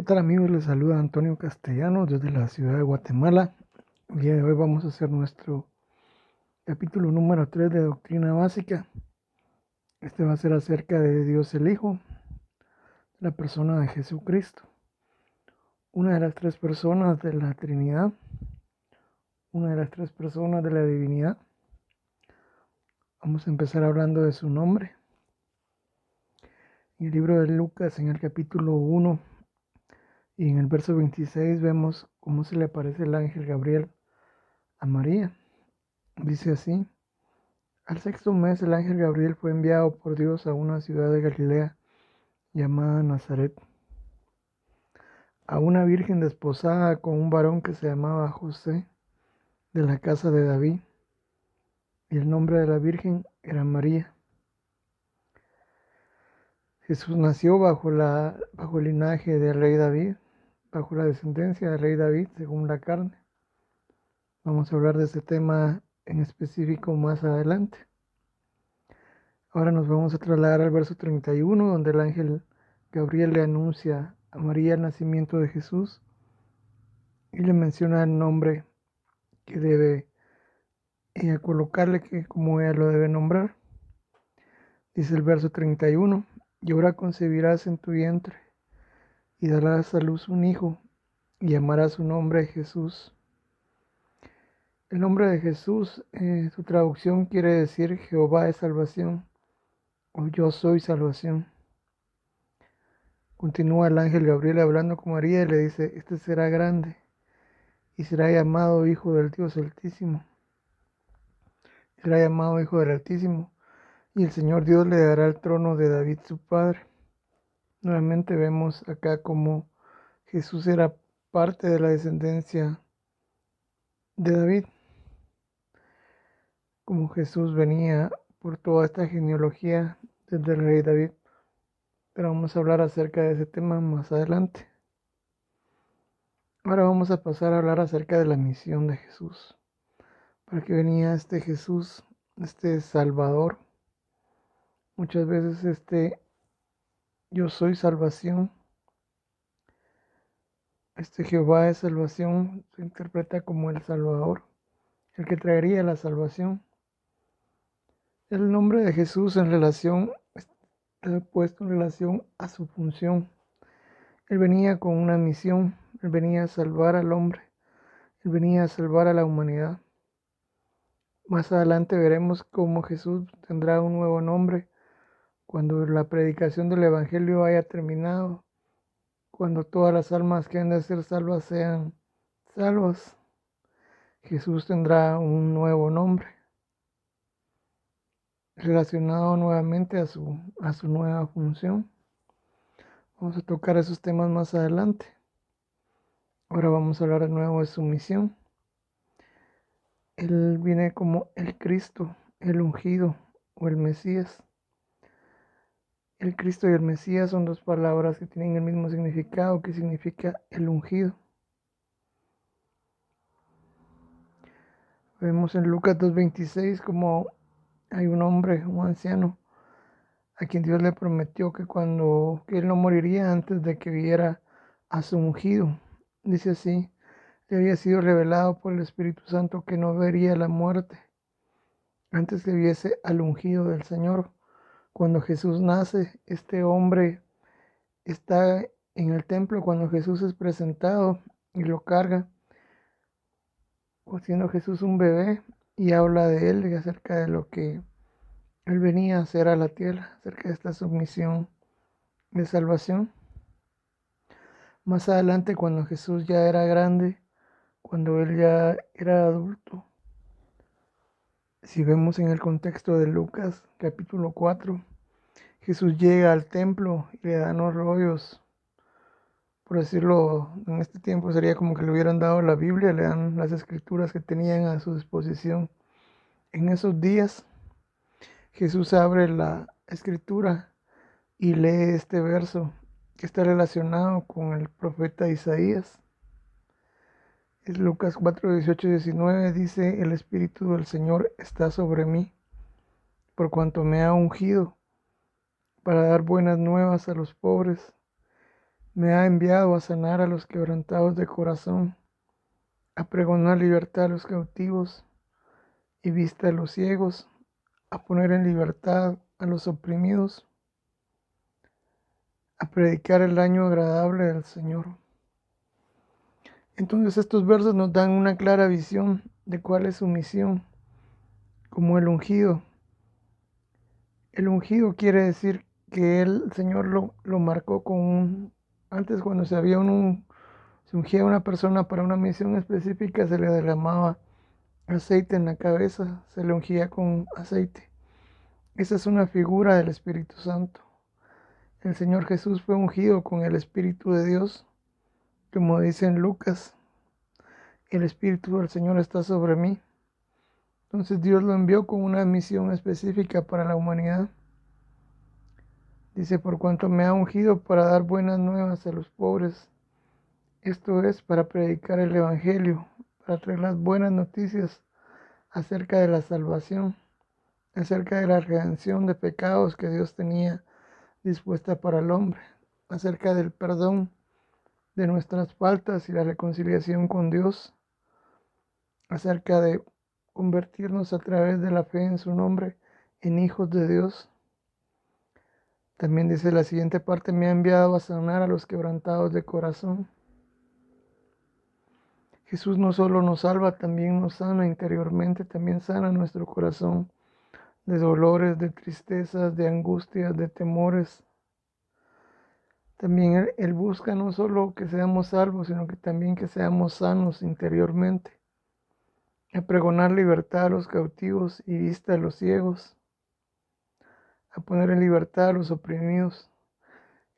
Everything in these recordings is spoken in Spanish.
¿Qué tal amigos? Les saluda Antonio Castellanos desde la ciudad de Guatemala. El día de hoy vamos a hacer nuestro capítulo número 3 de Doctrina Básica. Este va a ser acerca de Dios el Hijo, la persona de Jesucristo, una de las tres personas de la Trinidad, una de las tres personas de la divinidad. Vamos a empezar hablando de su nombre. En el libro de Lucas, en el capítulo 1 y en el verso 26, vemos cómo se le aparece el ángel Gabriel a María. Dice así: al sexto mes el ángel Gabriel fue enviado por Dios a una ciudad de Galilea llamada Nazaret, a una virgen desposada con un varón que se llamaba José, de la casa de David, y el nombre de la virgen era María. Jesús nació bajo el linaje del rey David, bajo la descendencia del rey David según la carne. Vamos a hablar de este tema en específico más adelante. Ahora nos vamos a trasladar al verso 31, donde el ángel Gabriel le anuncia a María el nacimiento de Jesús y le menciona el nombre que debe ella colocarle, que como ella lo debe nombrar. Dice el verso 31: y ahora concebirás en tu vientre y darás a luz un hijo y llamarás su nombre Jesús. El nombre de Jesús, su traducción quiere decir Jehová es salvación o yo soy salvación. Continúa el ángel Gabriel hablando con María y le dice: este será grande y será llamado Hijo del Dios Altísimo. Será llamado Hijo del Altísimo, y el Señor Dios le dará el trono de David su padre. Nuevamente vemos acá como Jesús era parte de la descendencia de David, como Jesús venía por toda esta genealogía desde el rey David. Pero vamos a hablar acerca de ese tema más adelante. Ahora vamos a pasar a hablar acerca de la misión de Jesús. ¿Para qué venía este Jesús, este Salvador? Muchas veces yo soy salvación, Jehová es salvación, se interpreta como el Salvador, el que traería la salvación. El nombre de Jesús está puesto en relación a su función. Él venía con una misión, él venía a salvar al hombre, él venía a salvar a la humanidad. Más adelante veremos cómo Jesús tendrá un nuevo nombre cuando la predicación del Evangelio haya terminado, cuando todas las almas que han de ser salvas sean salvas. Jesús tendrá un nuevo nombre relacionado nuevamente a su nueva función. Vamos a tocar esos temas más adelante. Ahora vamos a hablar de nuevo de su misión. Él viene como el Cristo, el ungido o el Mesías. El Cristo y el Mesías son dos palabras que tienen el mismo significado, que significa el ungido. Vemos en Lucas 2:26 como hay un hombre, un anciano, a quien Dios le prometió que él no moriría antes de que viera a su ungido. Dice así: le había sido revelado por el Espíritu Santo que no vería la muerte antes que viese al ungido del Señor. Cuando Jesús nace, este hombre está en el templo cuando Jesús es presentado y lo carga, siendo Jesús un bebé, y habla de él y acerca de lo que él venía a hacer a la tierra, acerca de esta submisión de salvación. Más adelante, cuando Jesús ya era grande, cuando él ya era adulto, si vemos en el contexto de Lucas capítulo 4, Jesús llega al templo y le dan los rollos, por decirlo, en este tiempo sería como que le hubieran dado la Biblia, le dan las escrituras que tenían a su disposición. En esos días, Jesús abre la escritura y lee este verso que está relacionado con el profeta Isaías. Es Lucas 4, 18 y 19, dice: el Espíritu del Señor está sobre mí, por cuanto me ha ungido para dar buenas nuevas a los pobres. Me ha enviado a sanar a los quebrantados de corazón, a pregonar libertad a los cautivos y vista a los ciegos, a poner en libertad a los oprimidos, a predicar el año agradable del Señor. Entonces estos versos nos dan una clara visión de cuál es su misión, como el ungido. El ungido quiere decir que el Señor lo marcó con antes cuando se ungía a una persona para una misión específica, se le derramaba aceite en la cabeza, se le ungía con aceite. Esa es una figura del Espíritu Santo. El Señor Jesús fue ungido con el Espíritu de Dios, como dice en Lucas, el Espíritu del Señor está sobre mí. Entonces Dios lo envió con una misión específica para la humanidad. Dice, por cuanto me ha ungido para dar buenas nuevas a los pobres, esto es, para predicar el Evangelio, para traer las buenas noticias acerca de la salvación, acerca de la redención de pecados que Dios tenía dispuesta para el hombre, acerca del perdón de nuestras faltas y la reconciliación con Dios, acerca de convertirnos a través de la fe en su nombre en hijos de Dios. También dice la siguiente parte, me ha enviado a sanar a los quebrantados de corazón. Jesús no solo nos salva, también nos sana interiormente, también sana nuestro corazón de dolores, de tristezas, de angustias, de temores. También Él busca no solo que seamos salvos, sino que también que seamos sanos interiormente. A pregonar libertad a los cautivos y vista a los ciegos. A poner en libertad a los oprimidos.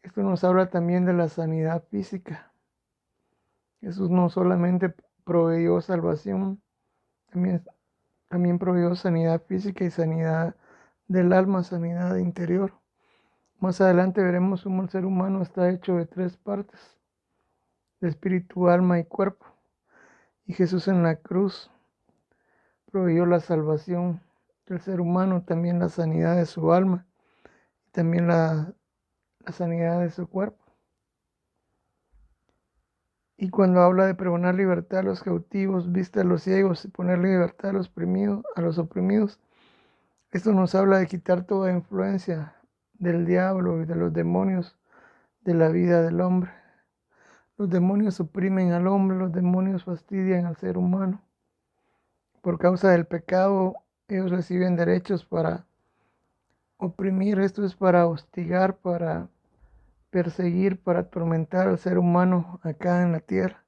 Esto nos habla también de la sanidad física. Jesús no solamente proveyó salvación, también proveyó sanidad física y sanidad del alma, sanidad interior. Más adelante veremos cómo el ser humano está hecho de 3 partes, de espíritu, alma y cuerpo. Y Jesús en la cruz proveyó la salvación del ser humano, también la sanidad de su alma y también la sanidad de su cuerpo. Y cuando habla de pregonar libertad a los cautivos, vista a los ciegos y poner libertad a los oprimidos, esto nos habla de quitar toda influencia del diablo y de los demonios de la vida del hombre. Los demonios oprimen al hombre, los demonios fastidian al ser humano. Por causa del pecado, ellos reciben derechos para oprimir, esto es para hostigar, para perseguir, para atormentar al ser humano acá en la tierra.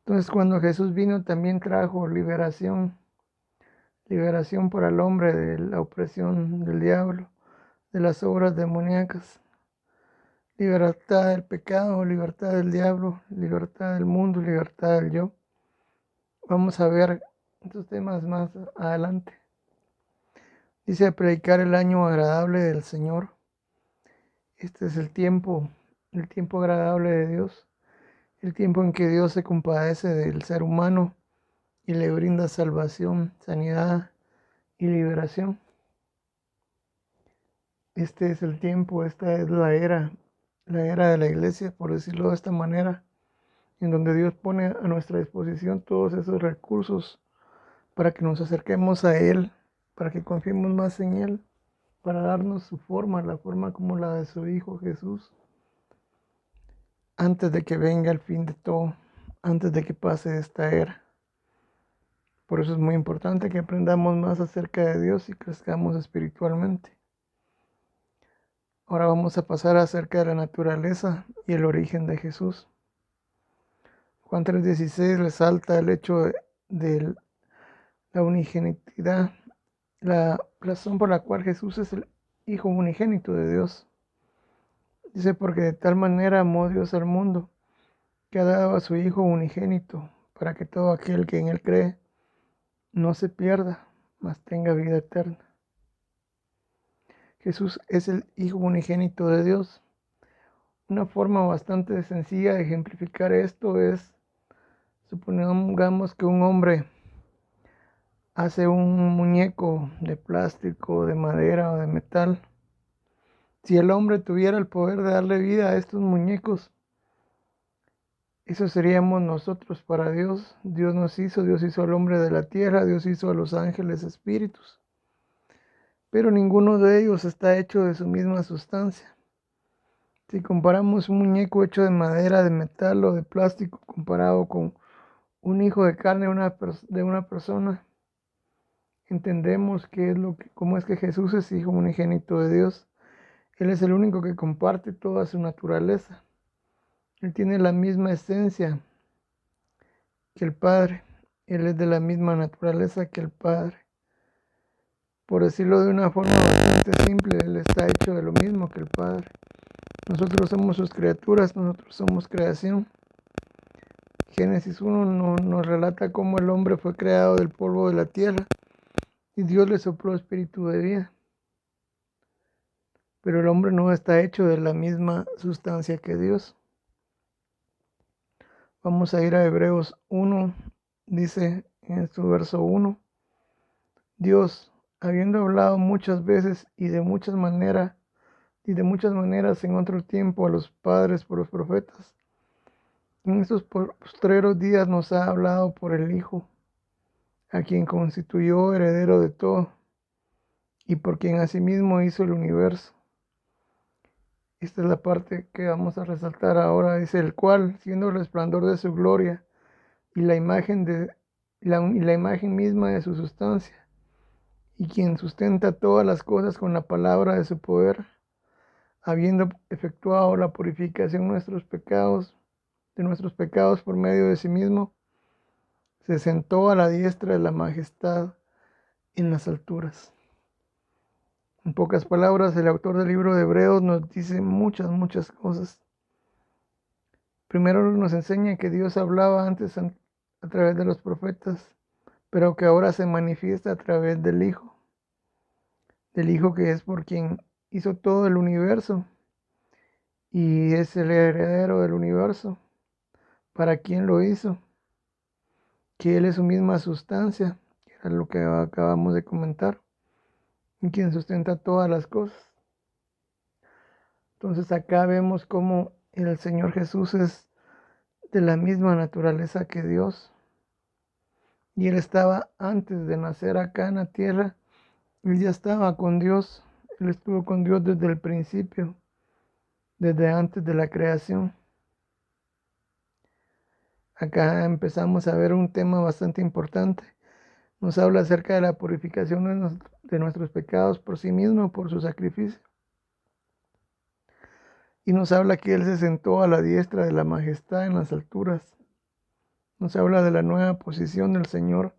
Entonces cuando Jesús vino también trajo liberación para el hombre de la opresión del diablo, de las obras demoníacas, libertad del pecado, libertad del diablo, libertad del mundo, libertad del yo. Vamos a ver estos temas más adelante. Dice predicar el año agradable del Señor. Este es el tiempo agradable de Dios, el tiempo en que Dios se compadece del ser humano y le brinda salvación, sanidad y liberación. Este es el tiempo, esta es la era de la iglesia, por decirlo de esta manera, en donde Dios pone a nuestra disposición todos esos recursos para que nos acerquemos a Él, para que confiemos más en Él, para darnos su forma, la forma como la de su Hijo Jesús, antes de que venga el fin de todo, antes de que pase esta era. Por eso es muy importante que aprendamos más acerca de Dios y crezcamos espiritualmente. Ahora vamos a pasar acerca de la naturaleza y el origen de Jesús. Juan 3:16 resalta el hecho de la unigenitidad, la razón por la cual Jesús es el Hijo unigénito de Dios. Dice, porque de tal manera amó Dios al mundo, que ha dado a su Hijo unigénito, para que todo aquel que en Él cree no se pierda, mas tenga vida eterna. Jesús es el Hijo unigénito de Dios. Una forma bastante sencilla de ejemplificar esto es, supongamos que un hombre hace un muñeco de plástico, de madera o de metal, Si el hombre tuviera el poder de darle vida a estos muñecos, eso seríamos nosotros para Dios. Dios hizo al hombre de la tierra, Dios hizo a los ángeles espíritus. Pero ninguno de ellos está hecho de su misma sustancia. Si comparamos un muñeco hecho de madera, de metal o de plástico comparado con un hijo de carne de una persona, entendemos cómo es que Jesús es hijo unigénito de Dios. Él es el único que comparte toda su naturaleza. Él tiene la misma esencia que el Padre. Él es de la misma naturaleza que el Padre. Por decirlo de una forma bastante simple, Él está hecho de lo mismo que el Padre. Nosotros somos sus criaturas, nosotros somos creación. Génesis 1 nos relata cómo el hombre fue creado del polvo de la tierra y Dios le sopló espíritu de vida. Pero el hombre no está hecho de la misma sustancia que Dios. Vamos a ir a Hebreos 1, dice en su verso 1, Dios, habiendo hablado muchas veces y de muchas maneras en otro tiempo a los padres por los profetas, en estos postreros días nos ha hablado por el Hijo, a quien constituyó heredero de todo, y por quien asimismo hizo el universo. Esta es la parte que vamos a resaltar ahora, dice el cual, siendo el resplandor de su gloria y la imagen misma de su sustancia, y quien sustenta todas las cosas con la palabra de su poder, habiendo efectuado la purificación de nuestros pecados por medio de sí mismo, se sentó a la diestra de la majestad en las alturas. En pocas palabras, el autor del libro de Hebreos nos dice muchas cosas. Primero nos enseña que Dios hablaba antes a través de los profetas, pero que ahora se manifiesta a través del Hijo que es por quien hizo todo el universo y es el heredero del universo. ¿Para quién lo hizo? Que Él es su misma sustancia, que era lo que acabamos de comentar, y quien sustenta todas las cosas. Entonces acá vemos cómo el Señor Jesús es de la misma naturaleza que Dios. Y Él estaba antes de nacer acá en la tierra, Él ya estaba con Dios, Él estuvo con Dios desde el principio, desde antes de la creación. Acá empezamos a ver un tema bastante importante. Nos habla acerca de la purificación de nuestros pecados por sí mismo, por su sacrificio. Y nos habla que Él se sentó a la diestra de la majestad en las alturas. Nos habla de la nueva posición del Señor,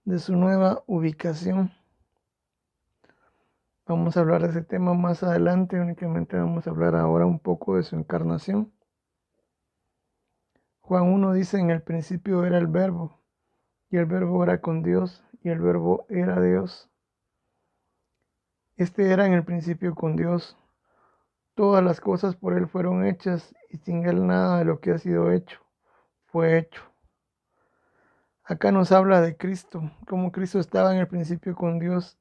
de su nueva ubicación. Vamos a hablar de ese tema más adelante, únicamente vamos a hablar ahora un poco de su encarnación. Juan 1 dice, en el principio era el Verbo, y el Verbo era con Dios, y el Verbo era Dios. Este era en el principio con Dios. Todas las cosas por Él fueron hechas, y sin Él nada de lo que ha sido hecho fue hecho. Acá nos habla de Cristo, como Cristo estaba en el principio con Dios.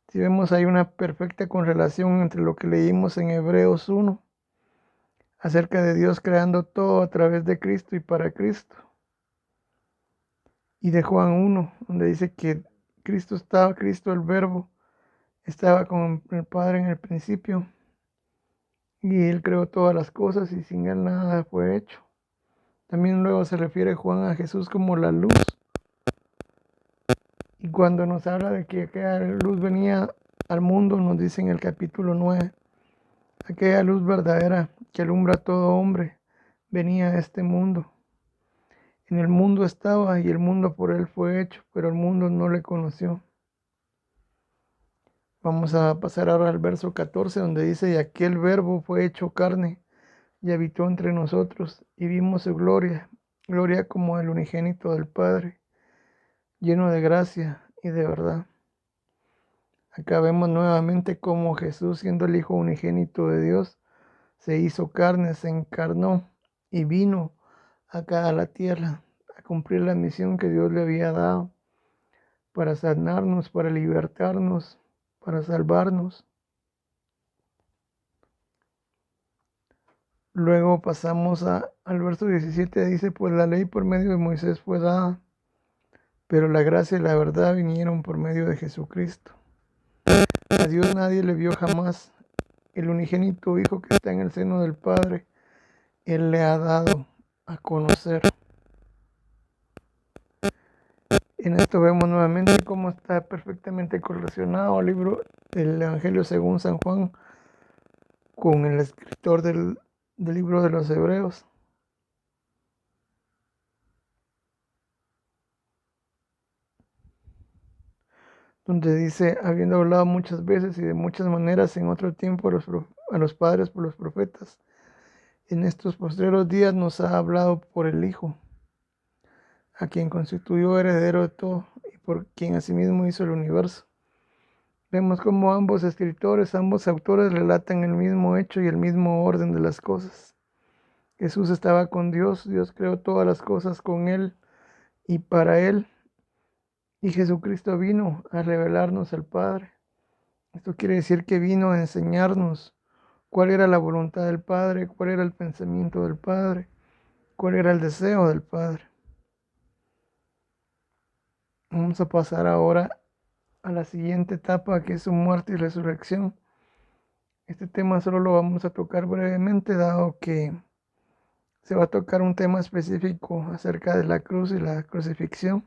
Si vemos, hay una perfecta correlación entre lo que leímos en Hebreos 1 acerca de Dios creando todo a través de Cristo y para Cristo, y de Juan 1, donde dice que Cristo el Verbo, estaba con el Padre en el principio, y Él creó todas las cosas, y sin Él nada fue hecho. También luego se refiere Juan a Jesús como la luz, y cuando nos habla de que aquella luz venía al mundo, nos dice en el capítulo 9, aquella luz verdadera que alumbra a todo hombre, venía a este mundo. En el mundo estaba y el mundo por Él fue hecho, pero el mundo no le conoció. Vamos a pasar ahora al verso 14, donde dice, y aquel Verbo fue hecho carne y habitó entre nosotros, y vimos su gloria, gloria como el unigénito del Padre, lleno de gracia y de verdad. Acá vemos nuevamente cómo Jesús, siendo el Hijo unigénito de Dios, se hizo carne, se encarnó y vino acá a la tierra a cumplir la misión que Dios le había dado para sanarnos, para libertarnos, para salvarnos. Luego pasamos al verso 17, dice, pues la ley por medio de Moisés fue dada, pero la gracia y la verdad vinieron por medio de Jesucristo. A Dios nadie le vio jamás. El unigénito Hijo que está en el seno del Padre, Él le ha dado a conocer. En esto vemos nuevamente cómo está perfectamente correlacionado el libro del Evangelio según San Juan con el escritor del libro de los Hebreos, donde dice, habiendo hablado muchas veces y de muchas maneras en otro tiempo a los padres por los profetas, en estos postreros días nos ha hablado por el Hijo, a quien constituyó heredero de todo y por quien asimismo hizo el universo. Vemos cómo ambos escritores, ambos autores relatan el mismo hecho y el mismo orden de las cosas. Jesús estaba con Dios, Dios creó todas las cosas con Él y para Él, y Jesucristo vino a revelarnos al Padre. Esto quiere decir que vino a enseñarnos cuál era la voluntad del Padre, cuál era el pensamiento del Padre, cuál era el deseo del Padre. Vamos a pasar ahora a la siguiente etapa, que es su muerte y resurrección. Este tema solo lo vamos a tocar brevemente, dado que se va a tocar un tema específico acerca de la cruz y la crucifixión.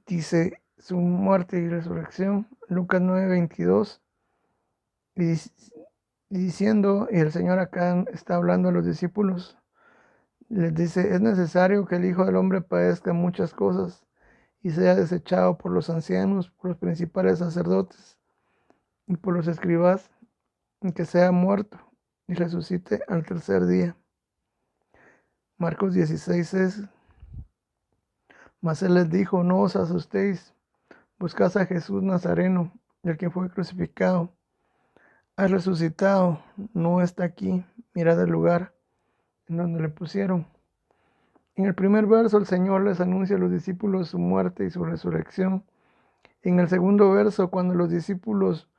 Dice su muerte y resurrección, Lucas 9:22, y diciendo, y el Señor acá está hablando a los discípulos, les dice, es necesario que el Hijo del Hombre padezca muchas cosas y sea desechado por los ancianos, por los principales sacerdotes y por los escribas, y que sea muerto y resucite al tercer día. Marcos 16:6. Mas él les dijo, no os asustéis, buscad a Jesús Nazareno, el que fue crucificado. Ha resucitado, no está aquí, mirad el lugar en donde le pusieron. En el primer verso el Señor les anuncia a los discípulos su muerte y su resurrección. En el segundo verso, cuando los discípulos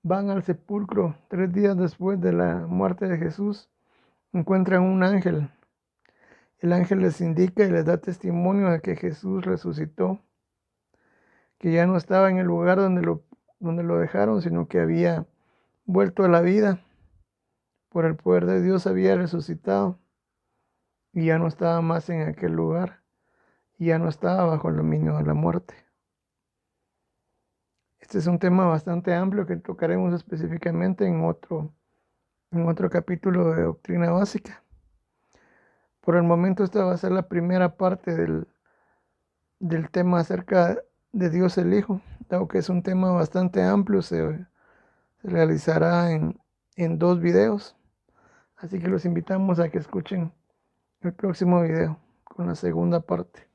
van al sepulcro 3 días después de la muerte de Jesús, encuentran un ángel. El ángel les indica y les da testimonio de que Jesús resucitó, que ya no estaba en el lugar donde lo dejaron, sino que había vuelto a la vida. Por el poder de Dios había resucitado y ya no estaba más en aquel lugar, y ya no estaba bajo el dominio de la muerte. Este es un tema bastante amplio que tocaremos específicamente en otro capítulo de Doctrina Básica. Por el momento esta va a ser la primera parte del tema acerca de Dios el Hijo, dado que es un tema bastante amplio, se realizará en 2 videos, así que los invitamos a que escuchen el próximo video con la segunda parte.